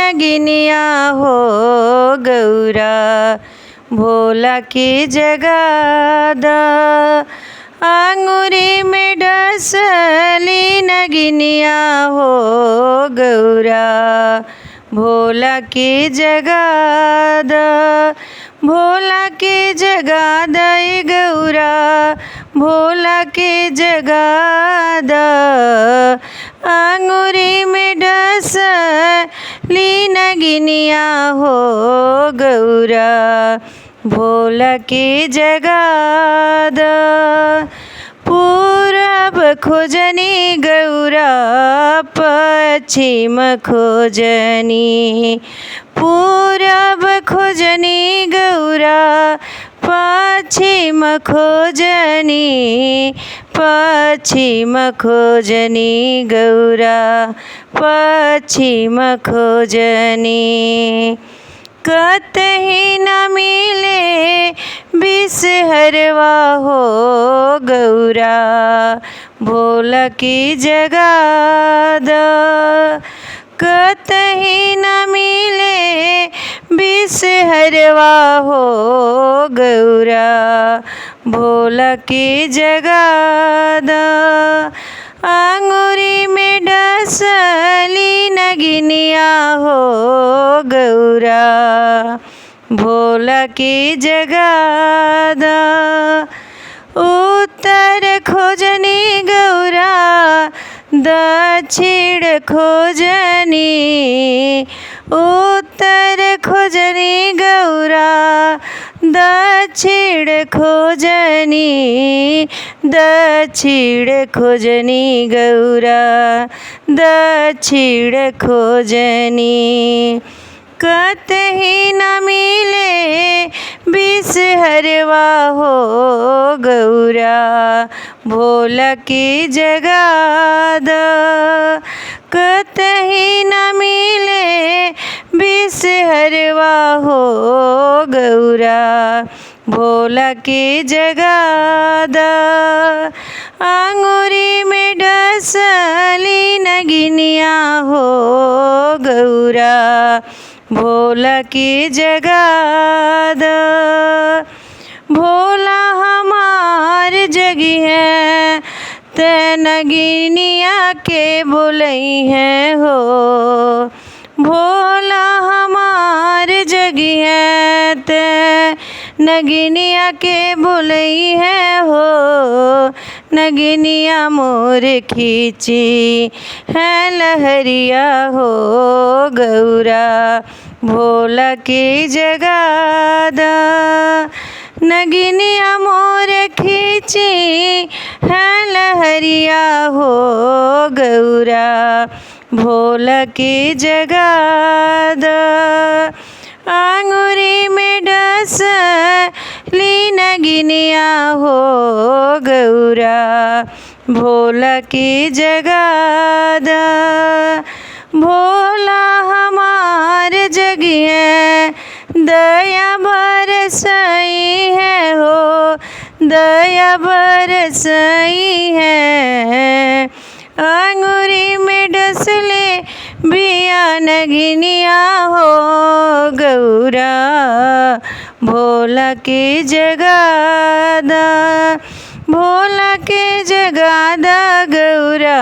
नगिनिया हो गौरा भोला की जगादा। आंगुरी में डसली नगिनिया हो गौरा भोला की जगादा। भोला की जगादा गौरा भोला की जगादा। आंगुरी में डसली नगिनिया हो गौरा भोला की जगादा। पूरब खोजनी गौरा पश्चिम खोजनी। पूरब खोजनी गौरा पश्चिम खोजनी। पश्चिम खोजनी गौरा पश्चिम खोजनी। कतही न मिले बिसहरवा हो गौरा भोला की जगादा। कतही न मिले बिसहरवा हो गौरा भोला की जगादा। आंगुरी में डसली नगिनिया हो गौरा भोला की जगादा। उत्तर खोजनी गौरा दक्षिण खोजनी। उत्तर खोजनी गौरा दक्षिण खोजनी। दक्षिण खोजनी गौरा दक्षिण खोजनी। कतही न मिले बिसहरवा हो गौरा भोला की जगादा। कतही न मिले बिसहरवा हो गौरा भोला की जगादा। आंगुरी में डसली नगिनिया हो गौरा भोला की जगादा। भोला हमार जगी है ते नगिनिया के बोलई है हो। भोला हमार जगी है ते नगिनिया के बोलई है हो। नगिनिया मोर खींची है लहरिया हो गौरा भोला की जगादा। नगिनिया मोर खींची है लहरिया हो गौरा भोला की जगादा। आंगुरी में डसली नगिनिया हो गौरा भोला की जगादा। भोला हमार जगी है दया बरसई है हो। दया बरसई है। आंगुरी में डसले बिया नगिनिया हो गौरा भोला की जगादा। भोला के जगादा गौरा